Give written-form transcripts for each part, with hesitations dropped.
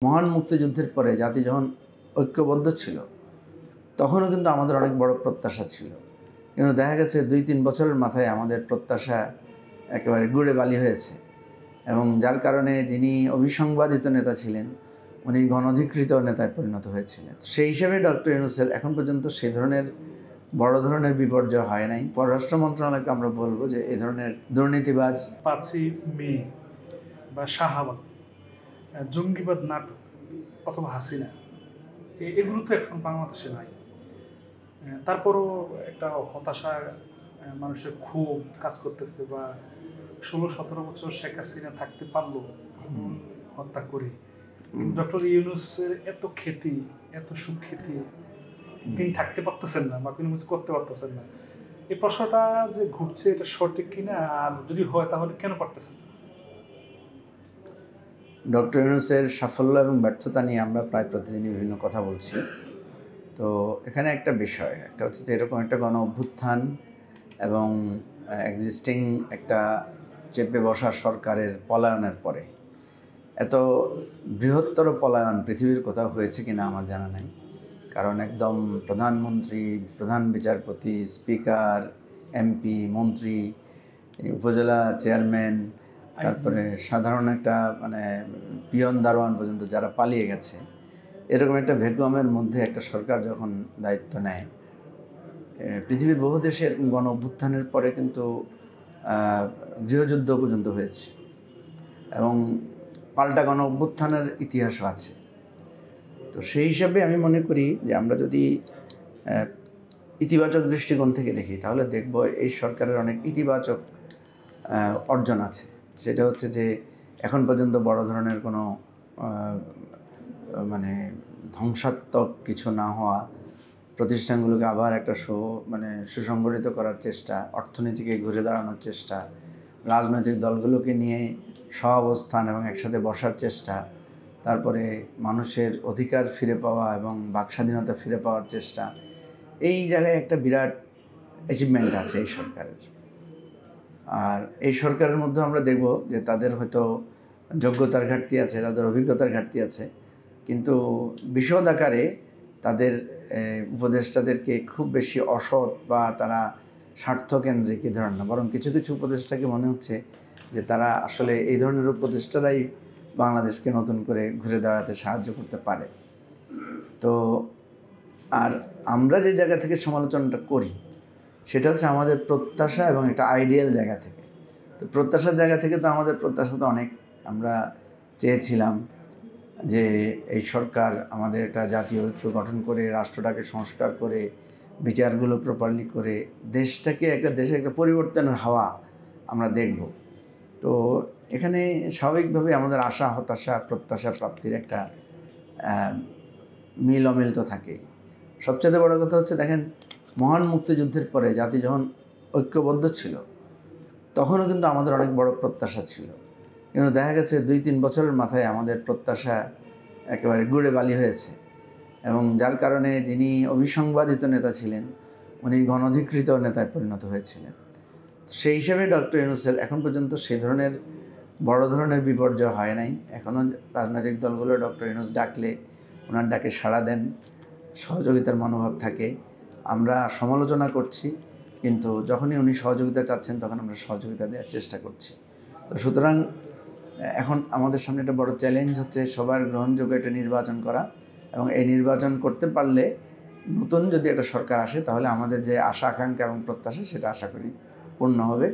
মহান মুক্তিযুদ্ধের পরে জাতি যখন ঐক্যবদ্ধ ছিল তখনও কিন্তু আমাদের অনেক বড় প্রত্যাশা ছিল, কিন্তু দেখা গেছে 2-3 বছরের মাথায় আমাদের প্রত্যাশা একেবারে গুড়ে বালি হয়েছে এবং যার কারণে যিনি অবিসংবাদিত নেতা ছিলেন উনি গণধিকৃত নেতায় পরিণত হয়েছিলেন। সেই হিসেবে ডক্টর ইউনূসের এখন পর্যন্ত সেই ধরনের বড় ধরনের বিপর্যয় হয় নাই। পররাষ্ট্র মন্ত্রণালয়কে আমরা বলবো যে এই ধরনের দুর্নীতিবাজ 5ই মে বা শাহবাগ, জঙ্গিবাদ নাটক অথবা হাসিনা, এগুলো তো এখন বাংলাদেশে নাই। তারপরও একটা হতাশা, মানুষের ক্ষোভ কাজ করতেছে। বা 16-17 বছর শেখ হাসিনা থাকতে পারলো হত্যা করে, ডক্টর ইউনূসের এত খ্যাতি, এত সুখ্যাতি, তিনি থাকতে পারতেছেন না বা কোনো কিছু করতে পারতেছেন না। এই প্রশ্নটা যে ঘুরছে, এটা সঠিক কিনা, আর যদি হয় তাহলে কেন পারতেছেন? ডক্টর ইউনূসের সাফল্য এবং ব্যর্থতা নিয়ে আমরা প্রায় প্রতিদিনই বিভিন্ন কথা বলছি। তো এখানে একটা বিষয়, একটা হচ্ছে যে এরকম একটা গণ অভ্যুত্থান এবং এক্সিস্টিং একটা চেপে বসা সরকারের পলায়নের পরে এত বৃহত্তর পলায়ন পৃথিবীর কোথাও হয়েছে কিনা আমার জানা নাই। কারণ একদম প্রধানমন্ত্রী, প্রধান বিচারপতি, স্পিকার, এমপি, মন্ত্রী, উপজেলা চেয়ারম্যান, তারপরে সাধারণ একটা পিয়ন দারোয়ান পর্যন্ত যারা পালিয়ে গেছে, এরকম একটা ভ্যাকুয়ামের মধ্যে একটা সরকার যখন দায়িত্ব নেয়, পৃথিবীর বহু দেশে এরকম গণ অভ্যুত্থানের পরে কিন্তু গৃহযুদ্ধ পর্যন্ত হয়েছে এবং পাল্টা গণ অভ্যুত্থানের ইতিহাসও আছে। তো সেই হিসাবে আমি মনে করি যে আমরা যদি ইতিবাচক দৃষ্টিকোণ থেকে দেখি তাহলে দেখব এই সরকারের অনেক ইতিবাচক অর্জন আছে। সেটা হচ্ছে যে এখন পর্যন্ত বড় ধরনের কোনো ধ্বংসাত্মক কিছু না হওয়া, প্রতিষ্ঠানগুলোকে আবার একটা সুসংগঠিত করার চেষ্টা, অর্থনীতিকে ঘুরে দাঁড়ানোর চেষ্টা, রাজনৈতিক দলগুলোকে নিয়ে সহাবস্থান এবং একসাথে বসার চেষ্টা, তারপরে মানুষের অধিকার ফিরে পাওয়া এবং বাকস্বাধীনতা ফিরে পাওয়ার চেষ্টা, এই জায়গায় একটা বিরাট অ্যাচিভমেন্ট আছে এই সরকারের। আর এই সরকারের মধ্যে আমরা দেখব যে তাদের হয়তো যোগ্যতার ঘাটতি আছে, তাদের অভিজ্ঞতার ঘাটতি আছে, কিন্তু বিশদ আকারে তাদের উপদেষ্টাদেরকে খুব বেশি অসৎ বা তারা স্বার্থকেন্দ্রিক এই ধরনের না, বরং কিছু কিছু উপদেষ্টাকে মনে হচ্ছে যে তারা আসলে এই ধরনের উপদেষ্টারাই বাংলাদেশকে নতুন করে ঘুরে দাঁড়াতে সাহায্য করতে পারে। তো আর আমরা যে জায়গা থেকে সমালোচনাটা করি সেটা হচ্ছে আমাদের প্রত্যাশা এবং একটা আইডিয়াল জায়গা থেকে। তো প্রত্যাশার জায়গা থেকে তো আমাদের প্রত্যাশা তো অনেক, আমরা চেয়েছিলাম যে এই সরকার আমাদের একটা জাতীয় ঐক্য গঠন করে, রাষ্ট্রটাকে সংস্কার করে, বিচারগুলো প্রপারলি করে দেশটাকে দেশে একটা পরিবর্তনের হাওয়া আমরা দেখব। তো এখানে স্বাভাবিকভাবে আমাদের আশা, হতাশা, প্রত্যাশা, প্রাপ্তির একটা মিল অমিল তো থাকেই। সবচেয়ে বড় কথা হচ্ছে দেখেন, মহান মুক্তিযুদ্ধের পরে জাতি যখন ঐক্যবদ্ধ ছিল তখনও কিন্তু আমাদের অনেক বড় প্রত্যাশা ছিল, কিন্তু দেখা গেছে 2-3 বছরের মাথায় আমাদের প্রত্যাশা একেবারে গুড়ে বালি হয়েছে এবং যার কারণে যিনি অবিসংবাদিত নেতা ছিলেন উনি গণধিকৃত নেতায় পরিণত হয়েছিলেন। সেই হিসেবে ডক্টর ইউনূসের এখন পর্যন্ত সেই ধরনের বড় ধরনের বিপর্যয় হয় নাই। এখনও রাজনৈতিক দলগুলো ডক্টর ইউনূস ডাকলে ওনার ডাকে সাড়া দেন, সহযোগিতার মনোভাব থাকে। আমরা সমালোচনা করছি, কিন্তু যখনই উনি সহযোগিতা চাচ্ছেন তখন আমরা সহযোগিতা দেওয়ার চেষ্টা করছি। তো সুতরাং এখন আমাদের সামনে একটা বড় চ্যালেঞ্জ হচ্ছে সবার গ্রহণযোগ্য একটা নির্বাচন করা, এবং এই নির্বাচন করতে পারলে নতুন যদি একটা সরকার আসে তাহলে আমাদের যে আশা আকাঙ্ক্ষা এবং প্রত্যাশা সেটা আশা করি পূর্ণ হবে।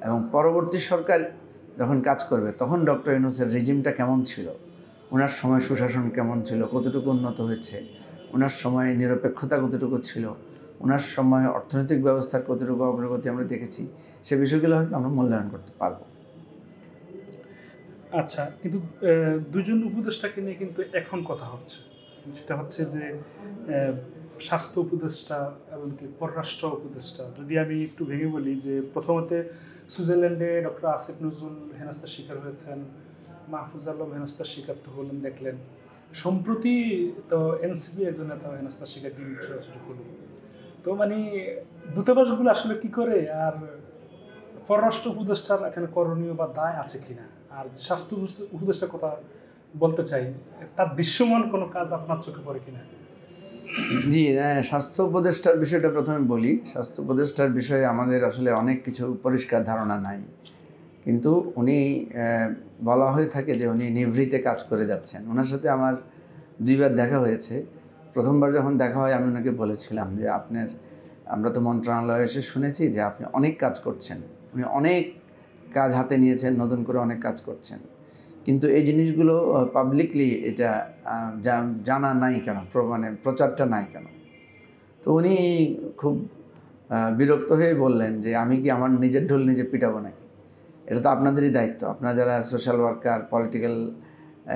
এবং পরবর্তী সরকার যখন কাজ করবে তখন ডক্টর ইউনূসের রেজিমটা কেমন ছিল, ওনার সময় সুশাসন কেমন ছিল, কতটুকু উন্নত হয়েছে, ওনার সময় নিরপেক্ষতা কতটুকু ছিল, ওনার সময় অর্থনৈতিক ব্যবস্থার কতটুকু অগ্রগতি আমরা দেখেছি, সে বিষয়গুলো হয়তো আমরা মূল্যায়ন করতে পারবো। আচ্ছা, কিন্তু দুজন উপদেষ্টাকে নিয়ে কিন্তু এখন কথা হচ্ছে, সেটা হচ্ছে যে স্বাস্থ্য উপদেষ্টা এমনকি পররাষ্ট্র উপদেষ্টা। যদি আমি একটু ভেঙে বলি যে প্রথমত সুইজারল্যান্ডে ডক্টর আসিফ নজরুল হেনস্থার শিকার হয়েছেন, মাহফুজ আলম হেনস্থার শিকার তো হলেন দেখলেন, সম্প্রতি তো এনসিপি একজন নেতা হেনস্থার শিকার ছোটাছুটি হলো। তো দূতাবাসগুলো আসলে কি করে, আর পররাষ্ট্র উপদেষ্টার এখানে করণীয় বা দায় আছে কিনা, আর স্বাস্থ্য উপদেষ্টার কথা বলতে চাই, তার দৃশ্যমান কোনো কাজ আপনার চোখে পড়ে কিনা? জি, স্বাস্থ্য উপদেষ্টার বিষয়টা প্রথমে বলি। স্বাস্থ্য উপদেষ্টার বিষয়ে আমাদের আসলে অনেক কিছু পরিষ্কার ধারণা নাই, কিন্তু উনি বলা হয়ে থাকে যে উনি নিভৃতে কাজ করে যাচ্ছেন। ওনার সাথে আমার 2 বার দেখা হয়েছে। প্রথমবার যখন দেখা হয় আমি ওনাকে বলেছিলাম যে আমরা তো মন্ত্রণালয়ে এসে শুনেছি যে আপনি অনেক কাজ করছেন, উনি অনেক কাজ হাতে নিয়েছেন, নতুন করে অনেক কাজ করছেন, কিন্তু এই জিনিসগুলো পাবলিকলি এটা জানা নাই কেন, মানে প্রচারটা নাই কেন? তো উনি খুব বিরক্ত হয়ে বললেন যে আমি কি আমার নিজের ঢোল নিজে পিটাবো নাকি? এটা তো আপনাদেরই দায়িত্ব, আপনারা যারা সোশ্যাল ওয়ার্কার, পলিটিক্যাল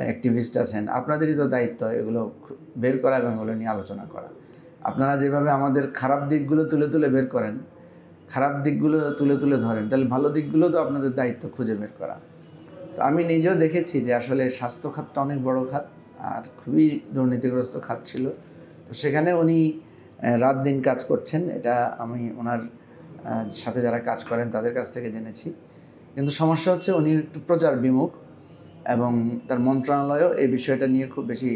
অ্যাক্টিভিস্ট আছেন, আপনাদেরই তো দায়িত্ব এগুলো বের করা এবং এগুলো নিয়ে আলোচনা করা। আপনারা যেভাবে আমাদের খারাপ দিকগুলো তুলে তুলে বের করেন, খারাপ দিকগুলো তুলে তুলে ধরেন, তাহলে ভালো দিকগুলো তো আপনাদের দায়িত্ব খুঁজে বের করা। তো আমি নিজেও দেখেছি যে আসলে স্বাস্থ্য খাতটা অনেক বড় খাত আর খুবই দুর্নীতিগ্রস্ত খাত ছিল। তো সেখানে উনি রাত দিন কাজ করছেন, এটা আমি ওনার সাথে যারা কাজ করেন তাদের কাছ থেকে জেনেছি। কিন্তু সমস্যা হচ্ছে উনি একটু প্রচার বিমুখ এবং তার মন্ত্রণালয়ও এই বিষয়টা নিয়ে খুব বেশি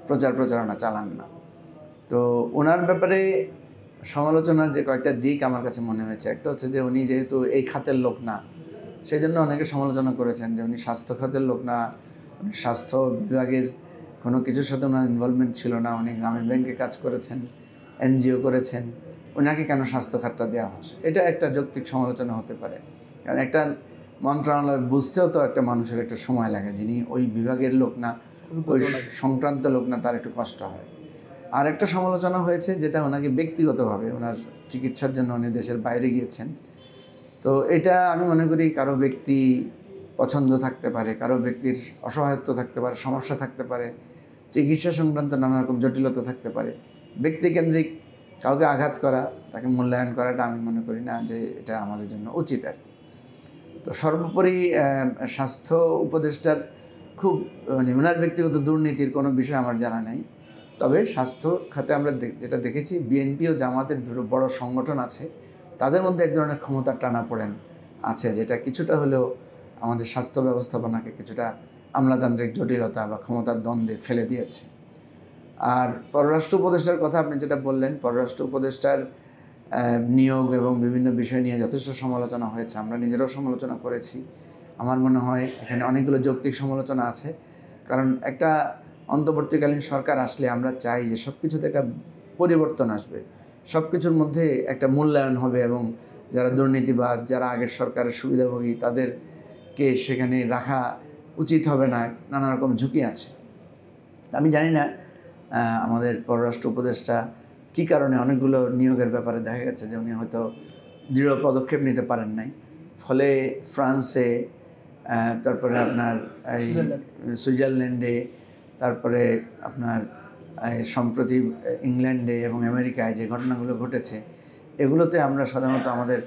প্রচারণা চালান না। তো ওনার ব্যাপারে সমালোচনার যে কয়েকটা দিক আমার কাছে মনে হয়েছে, একটা হচ্ছে যে উনি যেহেতু এই খাতের লোক না, সেই জন্য অনেকে সমালোচনা করেছেন যে উনি স্বাস্থ্য খাতের লোক না, উনি স্বাস্থ্য বিভাগের কোনো কিছুর সাথে ওনার ইনভলভমেন্ট ছিল না, উনি গ্রামীণ ব্যাংকে কাজ করেছেন, এনজিও করেছেন, ওনাকে কেন স্বাস্থ্য খাতটা দেওয়া হচ্ছে? এটা একটা যৌক্তিক সমালোচনা হতে পারে, কারণ একটা মন্ত্রণালয় বুঝতেও তো একটা মানুষের একটা সময় লাগে, যিনি ওই বিভাগের লোক না, ওই সংক্রান্ত লোক না, তার একটু কষ্ট হয়। আর একটা সমালোচনা হয়েছে যেটা ওনাকে ব্যক্তিগতভাবে, ওনার চিকিৎসার জন্য উনি দেশের বাইরে গিয়েছেন। তো এটা আমি মনে করি কারো ব্যক্তি পছন্দ থাকতে পারে, কারো ব্যক্তির অসহায়ত্ব থাকতে পারে, সমস্যা থাকতে পারে, চিকিৎসা সংক্রান্ত নানা রকম জটিলতা থাকতে পারে। ব্যক্তিকেন্দ্রিক কাউকে আঘাত করা, তাকে মূল্যায়ন করাটা আমি মনে করি না যে এটা আমাদের জন্য উচিত আর কি। তো সর্বোপরি স্বাস্থ্য উপদেষ্টার খুব মানে ওনার ব্যক্তিগত দুর্নীতির কোনো বিষয় আমার জানা নেই। তবে স্বাস্থ্য খাতে আমরা যেটা দেখেছি, বিএনপি ও জামাতের দুটো বড় সংগঠন আছে, তাদের মধ্যে এক ধরনের ক্ষমতার টানাপোড়েন আছে, যেটা কিছুটা হলেও আমাদের স্বাস্থ্য ব্যবস্থাপনাকে কিছুটা আমলাতান্ত্রিক জটিলতা বা ক্ষমতার দ্বন্দ্বে ফেলে দিয়েছে। আর পররাষ্ট্র উপদেষ্টার কথা আপনি যেটা বললেন, পররাষ্ট্র উপদেষ্টার নিয়োগ এবং বিভিন্ন বিষয় নিয়ে যথেষ্ট সমালোচনা হয়েছে, আমরা নিজেরাও সমালোচনা করেছি। আমার মনে হয় এখানে অনেকগুলো যৌক্তিক সমালোচনা আছে, কারণ একটা অন্তর্বর্তীকালীন সরকার আসলে আমরা চাই যে সব কিছুতে একটা পরিবর্তন আসবে, সব কিছুর মধ্যে একটা মূল্যায়ন হবে এবং যারা দুর্নীতিবাজ, যারা আগের সরকারের সুবিধাভোগী, তাদেরকে সেখানে রাখা উচিত হবে না, নানা রকম ঝুঁকি আছে। আমি জানি না আমাদের পররাষ্ট্র উপদেষ্টা কী কারণে অনেকগুলো নিয়োগের ব্যাপারে দেখা গেছে যে উনি হয়তো দৃঢ় পদক্ষেপ নিতে পারেন নাই, ফলে ফ্রান্সে, তারপরে আপনার এই সুইজারল্যান্ডে, তারপরে আপনার সম্প্রতি ইংল্যান্ডে এবং আমেরিকায় যে ঘটনাগুলো ঘটেছে, এগুলোতে আমরা সাধারণত আমাদের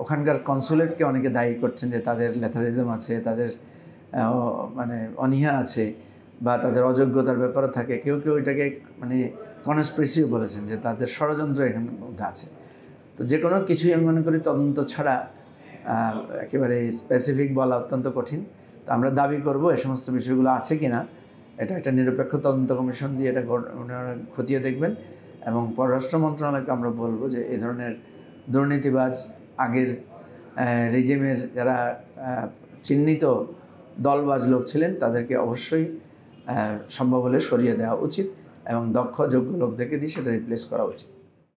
ওখানকার কনসুলেটকে অনেকে দায়ী করছেন যে তাদের লেথারিজম আছে, তাদের মানে অনীহা আছে বা তাদের অযোগ্যতার ব্যাপারও থাকে। কেউ কেউ এটাকে মানে কনস্পিরেসিও বলেছেন যে তাদের ষড়যন্ত্র এখানে মধ্যে আছে। তো যে কোনো কিছুই আমি মনে করি তদন্ত ছাড়া একেবারে স্পেসিফিক বলা অত্যন্ত কঠিন। তো আমরা দাবি করব এই সমস্ত বিষয়গুলো আছে কি না, এটা একটা নিরপেক্ষ তদন্ত কমিশন দিয়ে এটা খতিয়ে দেখবেন, এবং পররাষ্ট্র মন্ত্রণালয়কে আমরা বলবো যে এই ধরনের দুর্নীতিবাজ, আগের রেজিমের যারা চিহ্নিত দলবাজ লোক ছিলেন, তাদেরকে অবশ্যই সম্ভব হলে সরিয়ে দেওয়া উচিত এবং দক্ষ যোগ্য লোকদেরকে দিয়ে সেটা রিপ্লেস করা উচিত।